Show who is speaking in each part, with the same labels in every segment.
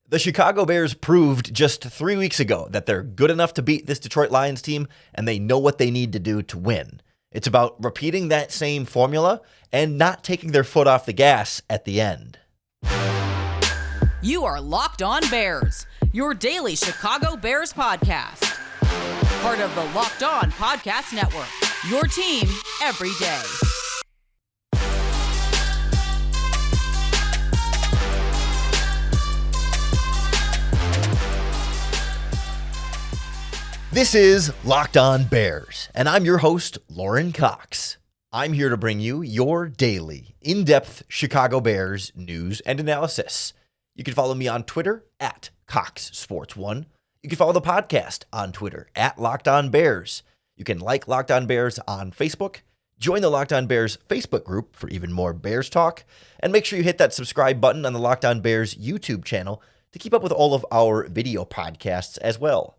Speaker 1: The Chicago Bears proved just 3 weeks ago that they're good enough to beat this Detroit Lions team, and they know what they need to do to win. It's about repeating that same formula and not taking their foot off the gas at the end.
Speaker 2: You are Locked On Bears, your daily Chicago Bears podcast. Part of the Locked On Podcast Network, your team every day.
Speaker 1: This is Locked On Bears, and I'm your host, Lauren Cox. I'm here to bring you your daily, in-depth Chicago Bears news and analysis. You can follow me on Twitter at CoxSports1. You can follow the podcast on Twitter at Locked On Bears. You can like Locked On Bears on Facebook, join the Locked On Bears Facebook group for even more Bears talk, and make sure you hit that subscribe button on the Locked On Bears YouTube channel to keep up with all of our video podcasts as well.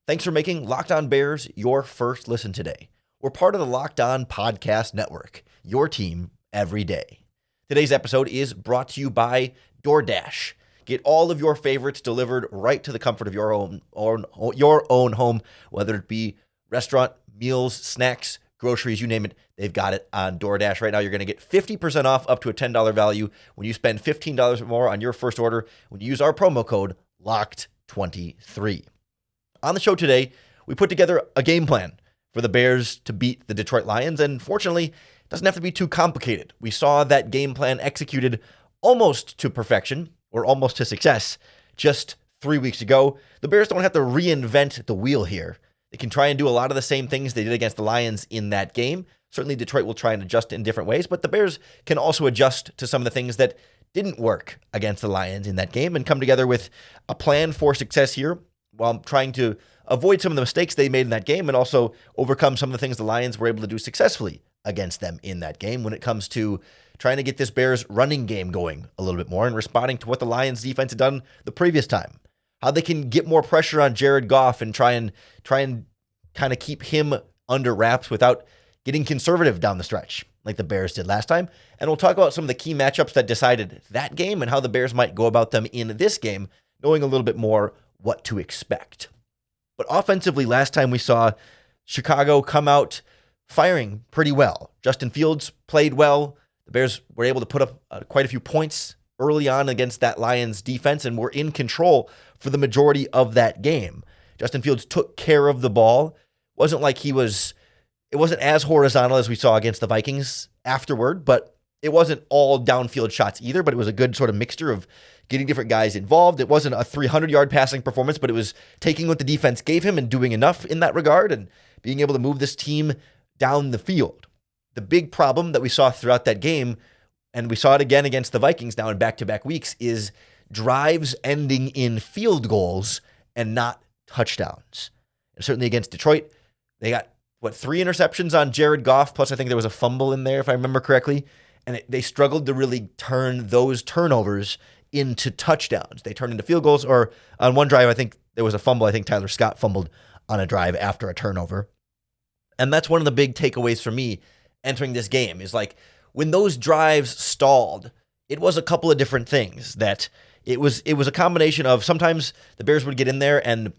Speaker 1: Thanks for making Locked On Bears your first listen today. We're part of the Locked On Podcast Network, your team every day. Today's episode is brought to you by DoorDash. Get all of your favorites delivered right to the comfort of your own home, whether it be restaurant, meals, snacks, groceries, you name it, they've got it on DoorDash. Right now, you're going to get 50% off up to a $10 value when you spend $15 or more on your first order when you use our promo code LOCKED23. On the show today, we put together a game plan for the Bears to beat the Detroit Lions, and fortunately, it doesn't have to be too complicated. We saw that game plan executed almost to perfection, or almost to success, just 3 weeks ago. The Bears don't have to reinvent the wheel here. They can try and do a lot of the same things they did against the Lions in that game. Certainly, Detroit will try and adjust in different ways, but the Bears can also adjust to some of the things that didn't work against the Lions in that game and come together with a plan for success here, while trying to avoid some of the mistakes they made in that game and also overcome some of the things the Lions were able to do successfully against them in that game when it comes to trying to get this Bears running game going a little bit more and responding to what the Lions defense had done the previous time. How they can get more pressure on Jared Goff and try and kind of keep him under wraps without getting conservative down the stretch like the Bears did last time. And we'll talk about some of the key matchups that decided that game and how the Bears might go about them in this game, knowing a little bit more what to expect. But offensively, last time we saw Chicago come out firing pretty well. Justin Fields played well. The Bears were able to put up quite a few points early on against that Lions defense and were in control for the majority of that game. Justin Fields took care of the ball. It wasn't as horizontal as we saw against the Vikings afterward, but it wasn't all downfield shots either, but it was a good sort of mixture of getting different guys involved. It wasn't a 300-yard passing performance, but it was taking what the defense gave him and doing enough in that regard and being able to move this team down the field. The big problem that we saw throughout that game, and we saw it again against the Vikings now in back-to-back weeks, is drives ending in field goals and not touchdowns. And certainly against Detroit, they got, 3 interceptions on Jared Goff, plus I think there was a fumble in there, if I remember correctly, and they struggled to really turn those turnovers into touchdowns. They turned into field goals, or on one drive, I think there was a fumble. I think Tyler Scott fumbled on a drive after a turnover. And that's one of the big takeaways for me entering this game is like when those drives stalled, it was a couple of different things. That it was a combination of sometimes the Bears would get in there and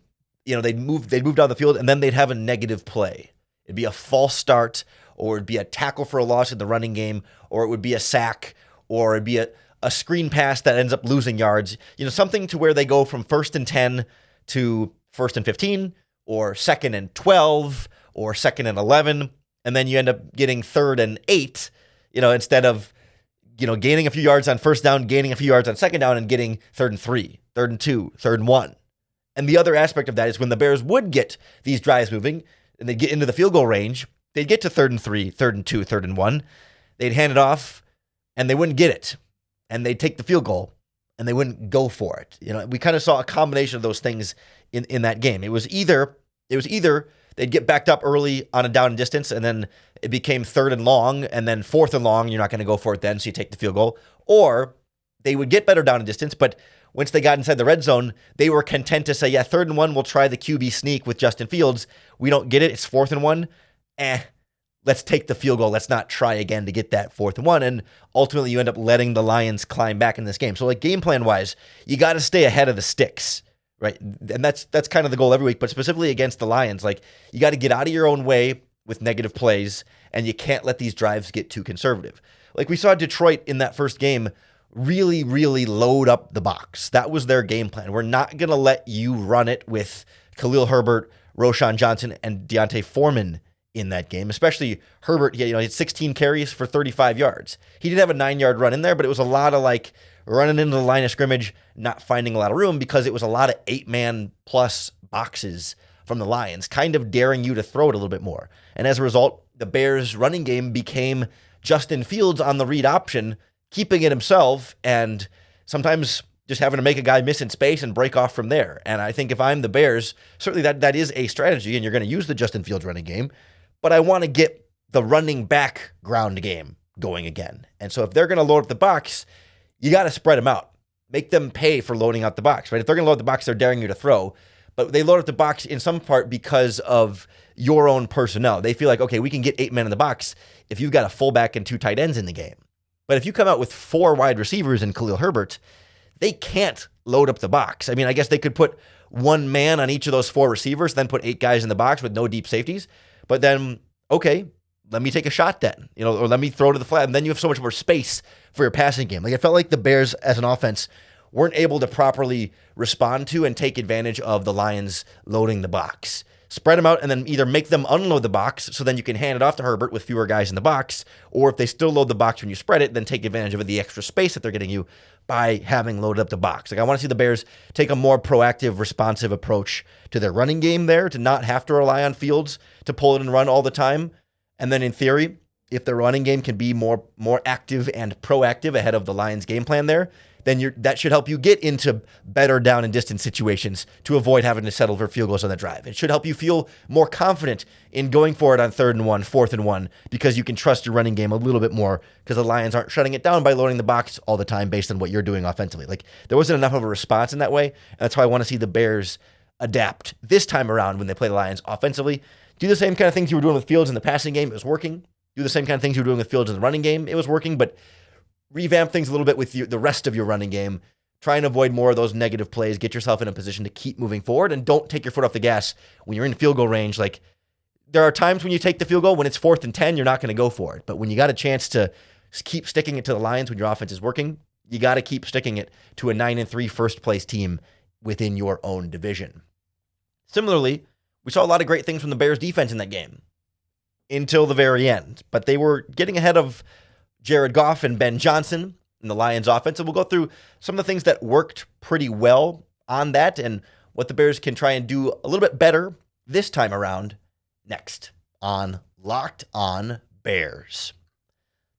Speaker 1: they'd move down the field and then they'd have a negative play. It'd be a false start, or it'd be a tackle for a loss in the running game, or it would be a sack, or it'd be a screen pass that ends up losing yards, something to where they go from 1st and 10 to 1st and 15 or 2nd and 12 or 2nd and 11. And then you end up getting 3rd and 8, instead of, gaining a few yards on first down, gaining a few yards on second down and getting 3rd and 3, 3rd and 2, 3rd and 1. And the other aspect of that is when the Bears would get these drives moving and they'd get into the field goal range, they'd get to 3rd and 3, 3rd and 2, 3rd and 1. They'd hand it off and they wouldn't get it. And they'd take the field goal, and they wouldn't go for it. We kind of saw a combination of those things in that game. It was either they'd get backed up early on a down and distance, and then it became 3rd and long, and then 4th and long, you're not going to go for it then, so you take the field goal. Or they would get better down and distance, but once they got inside the red zone, they were content to say, yeah, 3rd and 1, we'll try the QB sneak with Justin Fields. We don't get it. It's 4th and 1. let's take the field goal. Let's not try again to get that 4th and 1. And ultimately, you end up letting the Lions climb back in this game. So, like, game plan wise, you got to stay ahead of the sticks, right? And that's kind of the goal every week. But specifically against the Lions, like, you got to get out of your own way with negative plays, and you can't let these drives get too conservative. Like we saw Detroit in that first game really, really load up the box. That was their game plan. We're not going to let you run it with Khalil Herbert, Roschon Johnson, and Deontay Foreman in that game, especially Herbert. He had 16 carries for 35 yards. He did have a 9-yard run in there, but it was a lot of like running into the line of scrimmage, not finding a lot of room because it was a lot of 8-man plus boxes from the Lions, kind of daring you to throw it a little bit more. And as a result, the Bears' running game became Justin Fields on the read option, keeping it himself and sometimes just having to make a guy miss in space and break off from there. And I think if I'm the Bears, certainly that is a strategy, and you're going to use the Justin Fields running game. But I want to get the running back ground game going again. And so if they're going to load up the box, you got to spread them out. Make them pay for loading out the box, right? If they're going to load the box, they're daring you to throw. But they load up the box in some part because of your own personnel. They feel like, okay, we can get 8 men in the box if you've got a fullback and 2 tight ends in the game. But if you come out with 4 wide receivers and Khalil Herbert, they can't load up the box. I mean, I guess they could put 1 man on each of those 4 receivers, then put 8 guys in the box with no deep safeties. But then, okay, let me take a shot then, or let me throw to the flat. And then you have so much more space for your passing game. Like, it felt like the Bears as an offense weren't able to properly respond to and take advantage of the Lions loading the box. Spread them out and then either make them unload the box so then you can hand it off to Herbert with fewer guys in the box, or if they still load the box when you spread it, then take advantage of the extra space that they're getting you by having loaded up the box. Like, I want to see the Bears take a more proactive, responsive approach to their running game there, to not have to rely on Fields to pull it and run all the time. And then in theory, if the running game can be more active and proactive ahead of the Lions' game plan there, then that should help you get into better down and distance situations to avoid having to settle for field goals on the drive. It should help you feel more confident in going for it on 3rd and 1, 4th and 1, because you can trust your running game a little bit more because the Lions aren't shutting it down by loading the box all the time based on what you're doing offensively. Like, there wasn't enough of a response in that way, and that's how I want to see the Bears adapt this time around when they play the Lions offensively. Do the same kind of things you were doing with Fields in the passing game. It was working. Do the same kind of things you were doing with Fields in the running game. It was working, but revamp things a little bit with the rest of your running game. Try and avoid more of those negative plays. Get yourself in a position to keep moving forward, and don't take your foot off the gas when you're in field goal range. Like, there are times when you take the field goal, when it's 4th and 10, you're not going to go for it. But when you got a chance to keep sticking it to the Lions when your offense is working, you got to keep sticking it to a 9-3 first place team within your own division. Similarly, we saw a lot of great things from the Bears defense in that game until the very end, but they were getting ahead of Jared Goff and Ben Johnson in the Lions offense. And we'll go through some of the things that worked pretty well on that and what the Bears can try and do a little bit better this time around next on Locked On Bears.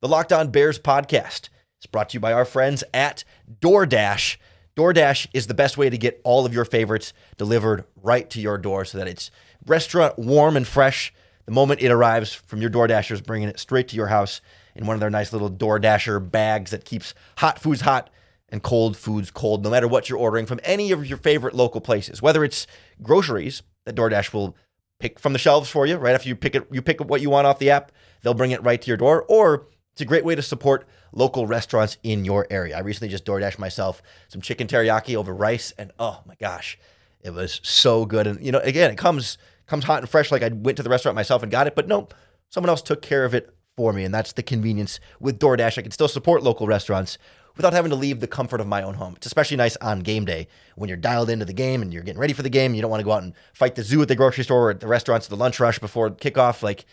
Speaker 1: The Locked On Bears podcast is brought to you by our friends at DoorDash. DoorDash is the best way to get all of your favorites delivered right to your door so that it's restaurant warm and fresh the moment it arrives from your DoorDashers, bringing it straight to your house in one of their nice little DoorDasher bags that keeps hot foods hot and cold foods cold, no matter what you're ordering from any of your favorite local places. Whether it's groceries that DoorDash will pick from the shelves for you right after you pick what you want off the app, they'll bring it right to your door, or it's a great way to support local restaurants in your area. I recently just DoorDashed myself some chicken teriyaki over rice, and oh my gosh, it was so good. And again, it comes hot and fresh, like I went to the restaurant myself and got it, but no, someone else took care of it for me, and that's the convenience with DoorDash. I can still support local restaurants without having to leave the comfort of my own home. It's especially nice on game day when you're dialed into the game and you're getting ready for the game. You don't want to go out and fight the zoo at the grocery store or at the restaurants at the lunch rush before kickoff. Like,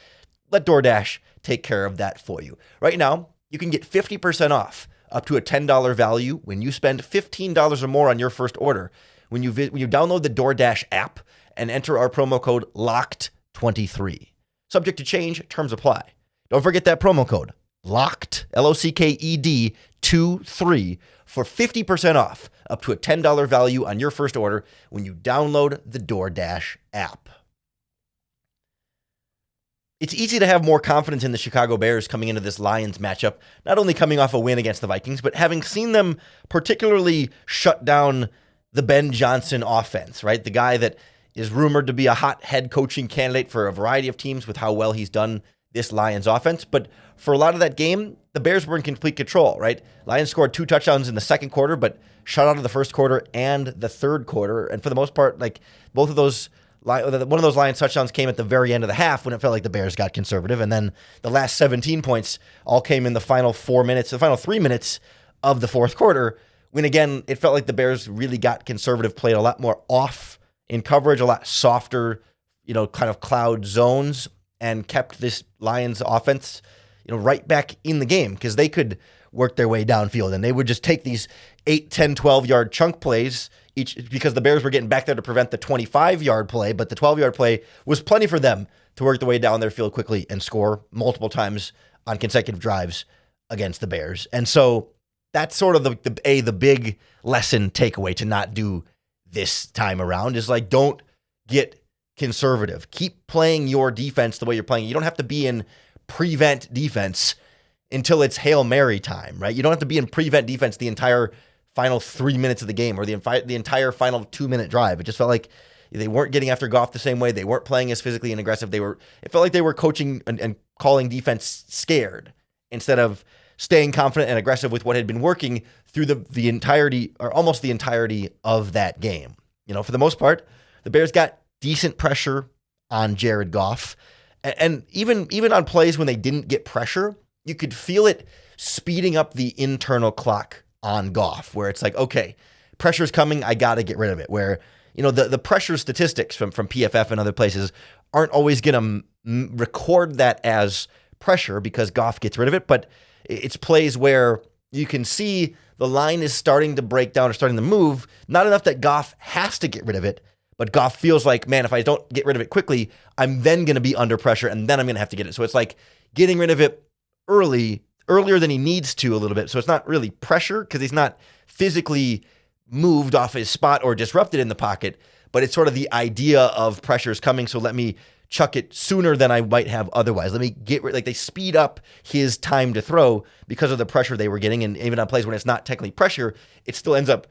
Speaker 1: let DoorDash take care of that for you. Right now, you can get 50% off up to a $10 value when you spend $15 or more on your first order when you download the DoorDash app and enter our promo code LOCKED23. Subject to change, terms apply. Don't forget that promo code, LOCKED, LOCKED 23, for 50% off up to a $10 value on your first order when you download the DoorDash app. It's easy to have more confidence in the Chicago Bears coming into this Lions matchup, not only coming off a win against the Vikings, but having seen them particularly shut down the Ben Johnson offense, right? The guy that is rumored to be a hot head coaching candidate for a variety of teams with how well he's done this Lions offense. But for a lot of that game, the Bears were in complete control, right? Lions scored 2 touchdowns in the second quarter, but shut out of the first quarter and the third quarter. And for the most part, like both of those, one of those Lions touchdowns came at the very end of the half when it felt like the Bears got conservative. And then the last 17 points all came in the final 4 minutes, the final 3 minutes of the fourth quarter, when again, it felt like the Bears really got conservative, played a lot more off in coverage, a lot softer, kind of cloud zones, and kept this Lions offense, right back in the game because they could work their way downfield and they would just take these 8, 10, 12-yard chunk plays each because the Bears were getting back there to prevent the 25-yard play, but the 12-yard play was plenty for them to work their way down their field quickly and score multiple times on consecutive drives against the Bears. And so that's sort of the big lesson takeaway to not do this time around is like, don't get conservative. Keep playing your defense the way you're playing. You don't have to be in prevent defense until it's Hail Mary time, right? You don't have to be in prevent defense the entire final 3 minutes of the game or the entire final 2-minute drive. It just felt like they weren't getting after Goff the same way. They weren't playing as physically and aggressive. It felt like they were coaching and calling defense scared instead of staying confident and aggressive with what had been working through the entirety or almost the entirety of that game. For the most part, the Bears got decent pressure on Jared Goff. And even on plays when they didn't get pressure, you could feel it speeding up the internal clock on Goff, where it's like, okay, pressure's coming, I got to get rid of it. Where, the pressure statistics from PFF and other places aren't always going to record that as pressure because Goff gets rid of it, but it's plays where you can see the line is starting to break down or starting to move, not enough that Goff has to get rid of it, but Goff feels like, man, if I don't get rid of it quickly, I'm then going to be under pressure and then I'm going to have to get it. So it's like getting rid of it earlier than he needs to a little bit. So it's not really pressure because he's not physically moved off his spot or disrupted in the pocket, but it's sort of the idea of pressure is coming. So let me chuck it sooner than I might have otherwise. Let me they speed up his time to throw because of the pressure they were getting. And even on plays when it's not technically pressure, it still ends up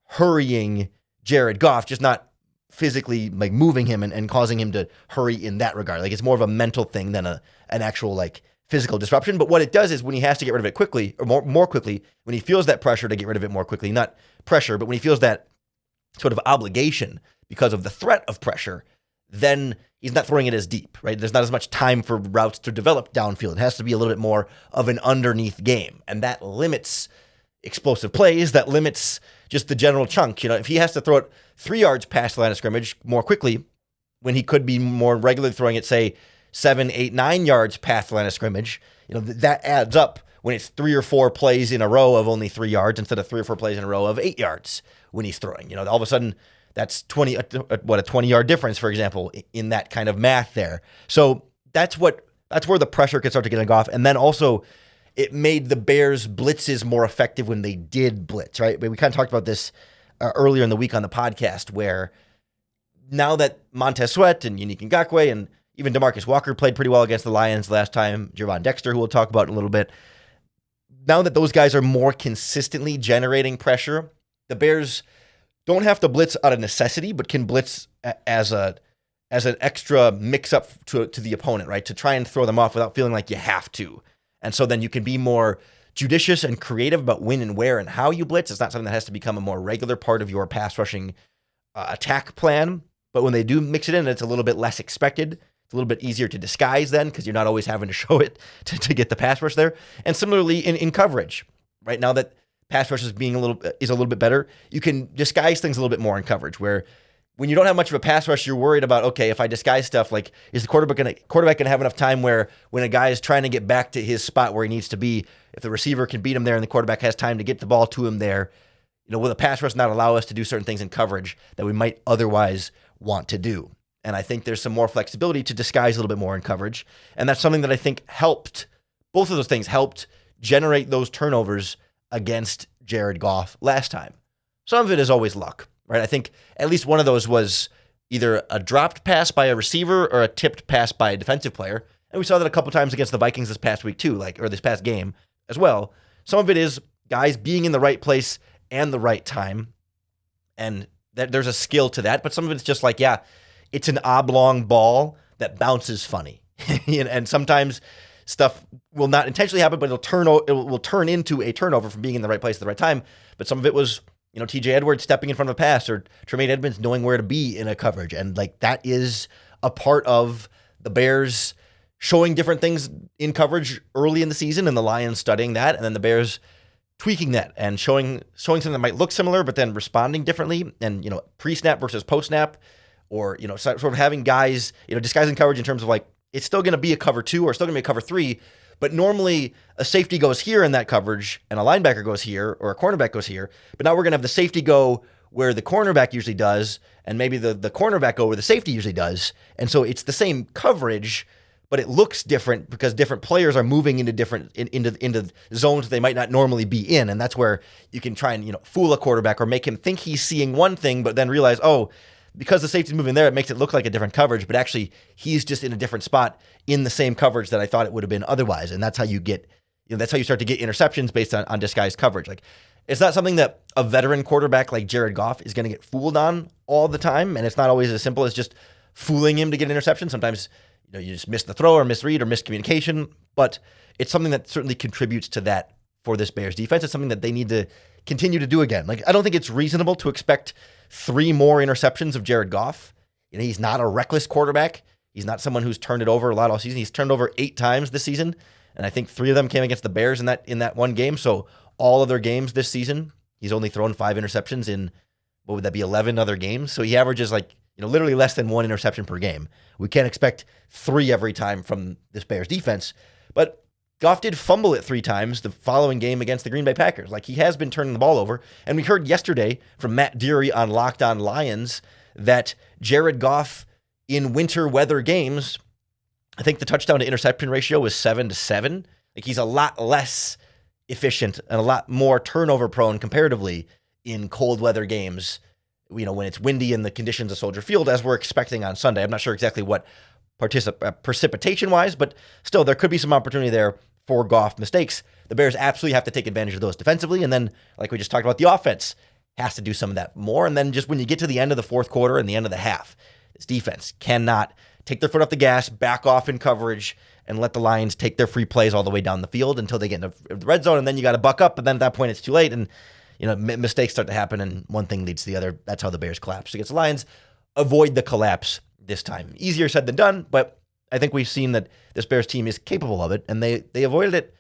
Speaker 1: hurrying Jared Goff, just not physically like moving him and causing him to hurry in that regard. Like it's more of a mental thing than an actual like physical disruption. But what it does is when he has to get rid of it quickly or more quickly, when he feels that pressure to get rid of it more quickly, not pressure, but when he feels that sort of obligation because of the threat of pressure, then he's not throwing it as deep, right? There's not as much time for routes to develop downfield. It has to be a little bit more of an underneath game. And that limits explosive plays, that limits just the general chunk. If he has to throw it 3 yards past the line of scrimmage more quickly, when he could be more regularly throwing it, say, 7, 8, 9 yards past the line of scrimmage, that adds up when it's 3 or 4 plays in a row of only 3 yards instead of 3 or 4 plays in a row of 8 yards when he's throwing. All of a sudden, that's a 20-yard difference, for example, in that kind of math there. So that's where the pressure could start to get off. And then also, it made the Bears' blitzes more effective when they did blitz, right? We kind of talked about this earlier in the week on the podcast, where now that Montez Sweat and Unique Ngakoue and even DeMarcus Walker played pretty well against the Lions last time, Javon Dexter, who we'll talk about in a little bit, now that those guys are more consistently generating pressure, the Bears don't have to blitz out of necessity, but can blitz as an extra mix-up to the opponent, right? To try and throw them off without feeling like you have to. And so then you can be more judicious and creative about when and where and how you blitz. It's not something that has to become a more regular part of your pass rushing attack plan. But when they do mix it in, it's a little bit less expected. It's a little bit easier to disguise then because you're not always having to show it to get the pass rush there. And similarly in coverage, right now that pass rush is a little bit better, you can disguise things a little bit more in coverage, where when you don't have much of a pass rush, you're worried about, okay, if I disguise stuff, like, is the quarterback going to have enough time where when a guy is trying to get back to his spot where he needs to be, if the receiver can beat him there and the quarterback has time to get the ball to him there, will the pass rush not allow us to do certain things in coverage that we might otherwise want to do? And I think there's some more flexibility to disguise a little bit more in coverage. And that's something that I think both of those things helped generate those turnovers against Jared Goff last time. Some of it is always luck, right? I think at least one of those was either a dropped pass by a receiver or a tipped pass by a defensive player. And we saw that a couple times against the Vikings this past week too, or this past game as well. Some of it is guys being in the right place and the right time. And that there's a skill to that. But some of it's just like, it's an oblong ball that bounces funny. And sometimes stuff will not intentionally happen, but it will turn into a turnover from being in the right place at the right time. But some of it was, TJ Edwards stepping in front of a pass or Tremaine Edmonds knowing where to be in a coverage. And like that is a part of the Bears showing different things in coverage early in the season and the Lions studying that. And then the Bears tweaking that and showing something that might look similar, but then responding differently. And, pre-snap versus post-snap, or, sort of having guys, disguising coverage in terms of like, it's still going to be a cover 2 or still going to be a cover 3, but normally a safety goes here in that coverage and a linebacker goes here or a cornerback goes here. But now we're going to have the safety go where the cornerback usually does, and maybe the cornerback go where the safety usually does. And so it's the same coverage, but it looks different because different players are moving into different into zones they might not normally be in. And that's where you can try and, fool a quarterback or make him think he's seeing one thing, but then realize, because the safety's moving there, it makes it look like a different coverage, but actually he's just in a different spot in the same coverage that I thought it would have been otherwise. And that's how you get, that's how you start to get interceptions based on disguised coverage. Like, it's not something that a veteran quarterback like Jared Goff is going to get fooled on all the time. And it's not always as simple as just fooling him to get an interception. Sometimes, you just miss the throw or misread or miscommunication, but it's something that certainly contributes to that for this Bears defense. It's something that they need to continue to do again. Like, I don't think it's reasonable to expect 3 more interceptions of Jared Goff. He's not a reckless quarterback. He's not someone who's turned it over a lot all season. He's turned over 8 times this season, and I think 3 of them came against the Bears in that one game. So all of their games this season, he's only thrown 5 interceptions in, what would that be, 11 other games? So he averages literally less than 1 interception per game. We can't expect 3 every time from this Bears defense, but Goff did fumble it 3 times the following game against the Green Bay Packers. Like, he has been turning the ball over. And we heard yesterday from Matt Deary on Locked On Lions that Jared Goff in winter weather games, I think the touchdown to interception ratio was 7-7. Like, he's a lot less efficient and a lot more turnover prone comparatively in cold weather games, when it's windy in the conditions of Soldier Field, as we're expecting on Sunday. I'm not sure exactly what precipitation-wise, but still, there could be some opportunity there for Goff mistakes. The Bears absolutely have to take advantage of those defensively, and then, like we just talked about, the offense has to do some of that more. And then just when you get to the end of the fourth quarter and the end of the half, this defense cannot take their foot off the gas, back off in coverage, and let the Lions take their free plays all the way down the field until they get into the red zone, and then you got to buck up, and then at that point it's too late, and mistakes start to happen, and one thing leads to the other. That's how the Bears collapse against the Lions. Avoid the collapse this time. Easier said than done, but I think we've seen that this Bears team is capable of it, and they avoided it.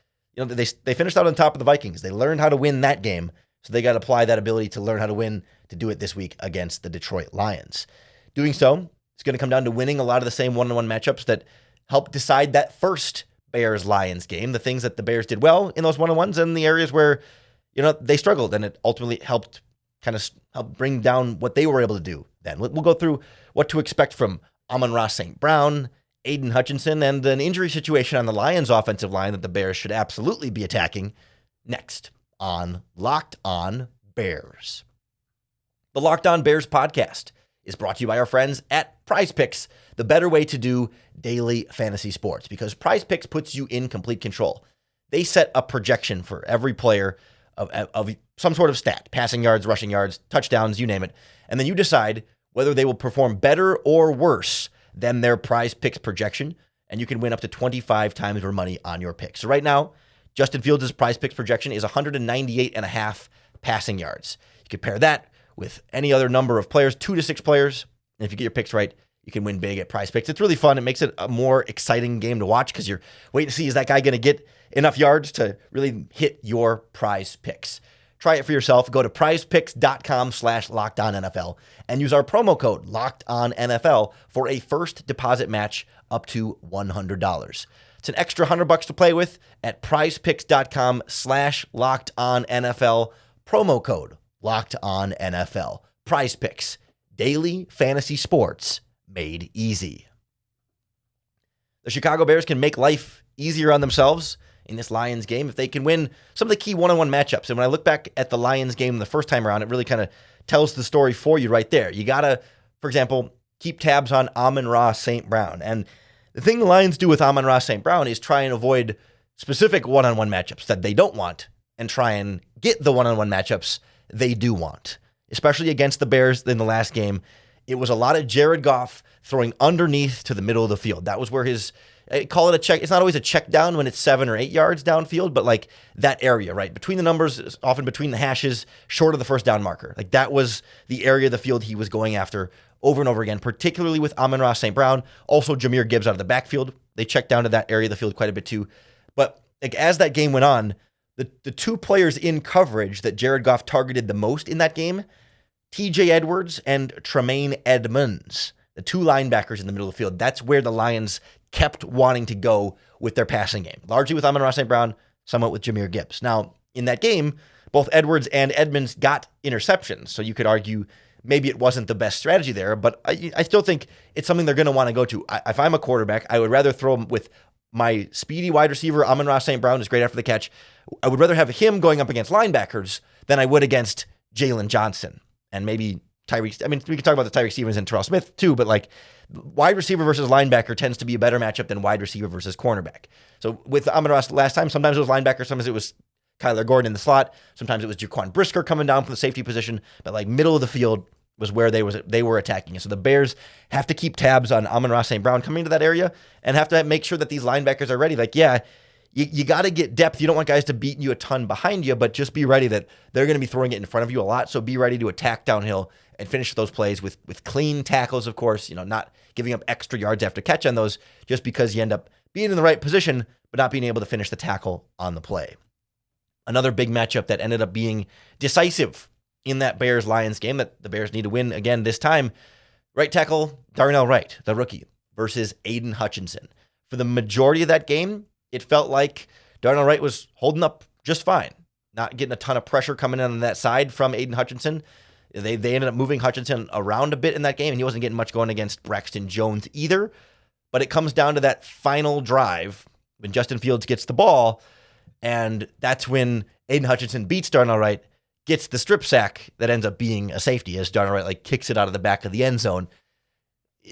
Speaker 1: They finished out on top of the Vikings. They learned how to win that game, so they got to apply that ability to learn how to win, to do it this week against the Detroit Lions. Doing so, it's going to come down to winning a lot of the same one-on-one matchups that helped decide that first Bears-Lions game, the things that the Bears did well in those one-on-ones and the areas where, they struggled, and it ultimately helped help bring down what they were able to do then. We'll go through what to expect from Amon-Ra St. Brown, Aiden Hutchinson, and an injury situation on the Lions offensive line that the Bears should absolutely be attacking next on Locked On Bears. The Locked On Bears podcast is brought to you by our friends at PrizePicks, the better way to do daily fantasy sports, because PrizePicks puts you in complete control. They set a projection for every player of some sort of stat, passing yards, rushing yards, touchdowns, you name it, and then you decide whether they will perform better or worse than their PrizePicks projection, and you can win up to 25 times your money on your pick. So right now, Justin Fields' PrizePicks projection is 198.5 passing yards. You can pair that with any other number of players, 2 to 6 players, and if you get your picks right, you can win big at PrizePicks. It's really fun. It makes it a more exciting game to watch because you're waiting to see, is that guy going to get enough yards to really hit your PrizePicks? Try it for yourself. Go to prizepicks.com/LockedOnNFL and use our promo code LockedOnNFL for a first deposit match up to $100. It's an extra $100 to play with at prizepicks.com/LockedOnNFL. Promo code LockedOnNFL. PrizePicks, daily fantasy sports made easy. The Chicago Bears can make life easier on themselves in this Lions game if they can win some of the key one-on-one matchups. And when I look back at the Lions game the first time around, it really kind of tells the story for you right there. You got to, for example, keep tabs on Amon-Ra St. Brown. And the thing the Lions do with Amon-Ra St. Brown is try and avoid specific one-on-one matchups that they don't want and try and get the one-on-one matchups they do want, especially against the Bears in the last game. It was a lot of Jared Goff throwing underneath to the middle of the field. That was where his call it a check. It's not always a check down when it's 7 or 8 yards downfield, but like that area, right? Between the numbers, often between the hashes, short of the first down marker. Like that was the area of the field he was going after over and over again, particularly with Amon-Ra St. Brown. Also, Jahmyr Gibbs out of the backfield. They checked down to that area of the field quite a bit too. But like as that game went on, the two players in coverage that Jared Goff targeted the most in that game, TJ Edwards and Tremaine Edmonds, the two linebackers in the middle of the field. That's where the Lions kept wanting to go with their passing game, largely with Amon-Ra St. Brown, somewhat with Jahmyr Gibbs. Now, in that game, both Edwards and Edmonds got interceptions, so you could argue maybe it wasn't the best strategy there, but I still think it's something they're going to want to go to. If I'm a quarterback, I would rather throw him with my speedy wide receiver, Amon-Ra St. Brown, is great after the catch. I would rather have him going up against linebackers than I would against Jalen Johnson and maybe Tyreek. I mean, we can talk about the Tyreek Stevens and Terrell Smith too, but like wide receiver versus linebacker tends to be a better matchup than wide receiver versus cornerback. So with Amon-Ra last time, sometimes it was linebacker, sometimes it was Kyler Gordon in the slot, sometimes it was Jaquan Brisker coming down from the safety position, but like middle of the field was where they were attacking. So the Bears have to keep tabs on Amon-Ra St. Brown coming to that area and have to make sure that these linebackers are ready. Like, yeah, you got to get depth. You don't want guys to beat you a ton behind you, but just be ready that they're going to be throwing it in front of you a lot. So be ready to attack downhill and finish those plays with clean tackles, of course, not giving up extra yards after catch on those just because you end up being in the right position, but not being able to finish the tackle on the play. Another big matchup that ended up being decisive in that Bears-Lions game that the Bears need to win again this time, right tackle Darnell Wright, the rookie, versus Aiden Hutchinson. For the majority of that game, it felt like Darnell Wright was holding up just fine, not getting a ton of pressure coming in on that side from Aiden Hutchinson. They ended up moving Hutchinson around a bit in that game, and he wasn't getting much going against Braxton Jones either. But it comes down to that final drive when Justin Fields gets the ball, and that's when Aiden Hutchinson beats Darnell Wright, gets the strip sack that ends up being a safety as Darnell Wright kicks it out of the back of the end zone.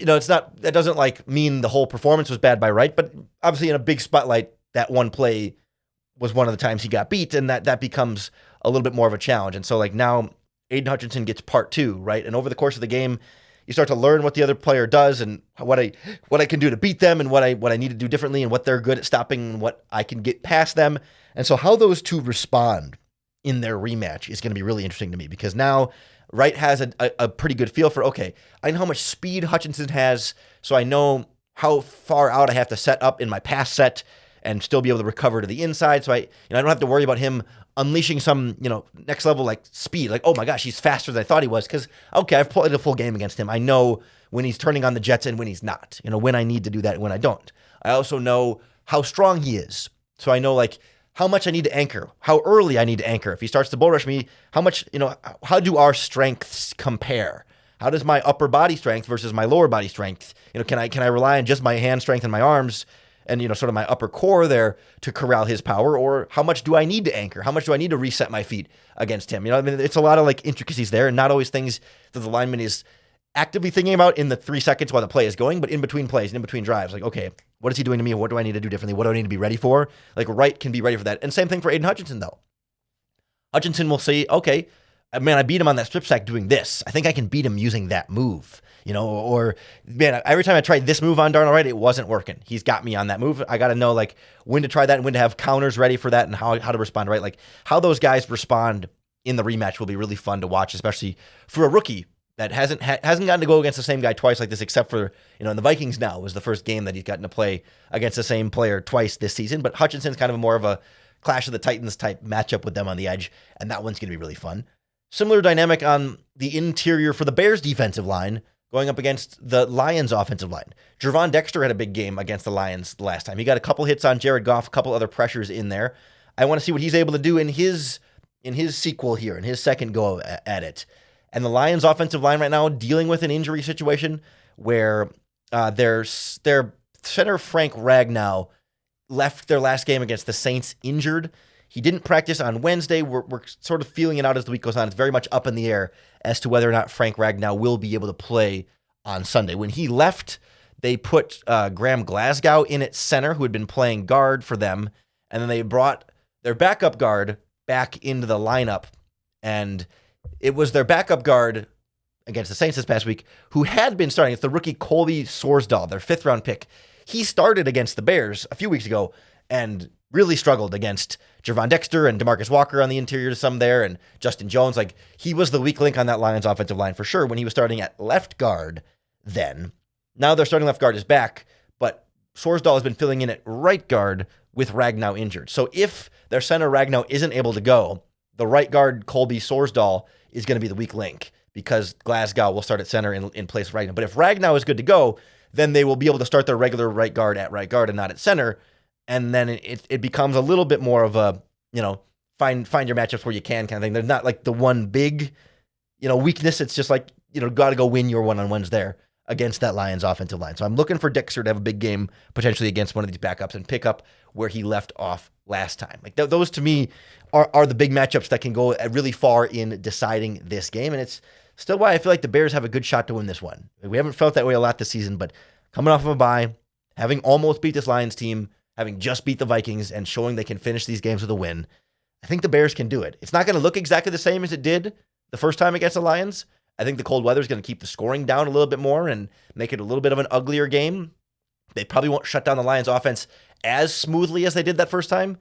Speaker 1: That doesn't mean the whole performance was bad by Wright, but obviously in a big spotlight, that one play was one of the times he got beat, and that becomes a little bit more of a challenge. And so now Aiden Hutchinson gets part two, right? And over the course of the game, you start to learn what the other player does and what I can do to beat them and what I need to do differently and what they're good at stopping and what I can get past them. And so how those two respond in their rematch is going to be really interesting to me, because now Wright has a pretty good feel for, okay, I know how much speed Hutchinson has, so I know how far out I have to set up in my pass set and still be able to recover to the inside. So I don't have to worry about him unleashing some, next level speed. Like, oh my gosh, he's faster than I thought he was. Because, okay, I've played a full game against him. I know when he's turning on the jets and when he's not, when I need to do that and when I don't. I also know how strong he is. So I know how much I need to anchor, how early I need to anchor. If he starts to bull rush me, how much, how do our strengths compare? How does my upper body strength versus my lower body strength, can I rely on just my hand strength and my arms and, sort of my upper core there to corral his power? Or how much do I need to anchor? How much do I need to reset my feet against him? It's a lot of intricacies there, and not always things that the lineman is actively thinking about in the 3 seconds while the play is going, but in between plays and in between drives. Okay, what is he doing to me? What do I need to do differently? What do I need to be ready for? Wright can be ready for that. And same thing for Aiden Hutchinson, though. Hutchinson will say, okay, man, I beat him on that strip sack doing this. I think I can beat him using that move. Or man, every time I tried this move on Darnell Wright, it wasn't working. He's got me on that move. I got to know when to try that and when to have counters ready for that and how to respond, right? How those guys respond in the rematch will be really fun to watch, especially for a rookie that hasn't gotten to go against the same guy twice like this, except for, the Vikings now was the first game that he's gotten to play against the same player twice this season. But Hutchinson's kind of more of a Clash of the Titans type matchup with them on the edge, and that one's going to be really fun. Similar dynamic on the interior for the Bears defensive line going up against the Lions offensive line. Gervon Dexter had a big game against the Lions the last time. He got a couple hits on Jared Goff, a couple other pressures in there. I want to see what he's able to do in his sequel here, in his second go at it. And the Lions offensive line right now dealing with an injury situation where their center Frank Ragnow left their last game against the Saints injured. He didn't practice on Wednesday. We're sort of feeling it out as the week goes on. It's very much up in the air as to whether or not Frank Ragnow will be able to play on Sunday. When he left, they put Graham Glasgow in at center, who had been playing guard for them, and then they brought their backup guard back into the lineup, and it was their backup guard against the Saints this past week who had been starting. It's the rookie Colby Sorsdahl, their 5th-round pick. he started against the Bears a few weeks ago and really struggled against Gervon Dexter and DeMarcus Walker on the interior to some there, and Justin Jones. Like, he was the weak link on that Lions offensive line for sure when he was starting at left guard then. Now their starting left guard is back, but Sorsdal has been filling in at right guard with Ragnow injured. So if their center Ragnow isn't able to go, the right guard Colby Sorsdal is going to be the weak link because Glasgow will start at center in place of Ragnow. But if Ragnow is good to go, then they will be able to start their regular right guard at right guard and not at center. And then it becomes a little bit more of a, find your matchups where you can kind of thing. They're not like the one big, weakness. It's just like, got to go win your one-on-ones there against that Lions offensive line. So I'm looking for Dexter to have a big game potentially against one of these backups and pick up where he left off last time. Like those to me are the big matchups that can go really far in deciding this game. And it's still why I feel like the Bears have a good shot to win this one. We haven't felt that way a lot this season, but coming off of a bye, having almost beat this Lions team, having just beat the Vikings and showing they can finish these games with a win, I think the Bears can do it. It's not going to look exactly the same as it did the first time against the Lions. I think the cold weather is going to keep the scoring down a little bit more and make it a little bit of an uglier game. They probably won't shut down the Lions offense as smoothly as they did that first time,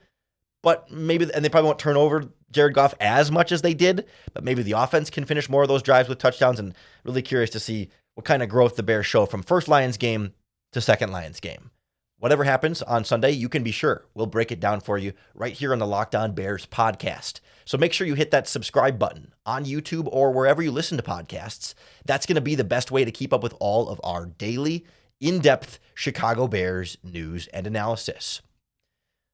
Speaker 1: but and they probably won't turn over Jared Goff as much as they did, but maybe the offense can finish more of those drives with touchdowns, and really curious to see what kind of growth the Bears show from first Lions game to second Lions game. Whatever happens on Sunday, you can be sure we'll break it down for you right here on the Locked On Bears podcast. So make sure you hit that subscribe button on YouTube or wherever you listen to podcasts. That's going to be the best way to keep up with all of our daily, in-depth Chicago Bears news and analysis.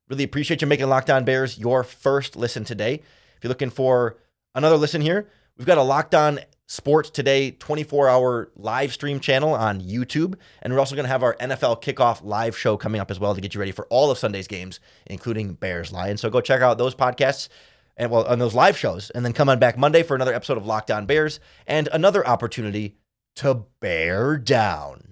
Speaker 1: Really appreciate you making Locked On Bears your first listen today. If you're looking for another listen here, we've got a Locked On Sports Today 24-hour live stream channel on YouTube, and we're also going to have our NFL Kickoff live show coming up as well to get you ready for all of Sunday's games, including Bears-Lions. So go check out those podcasts and on those live shows, and then come on back Monday for another episode of Locked On Bears and another opportunity to bear down.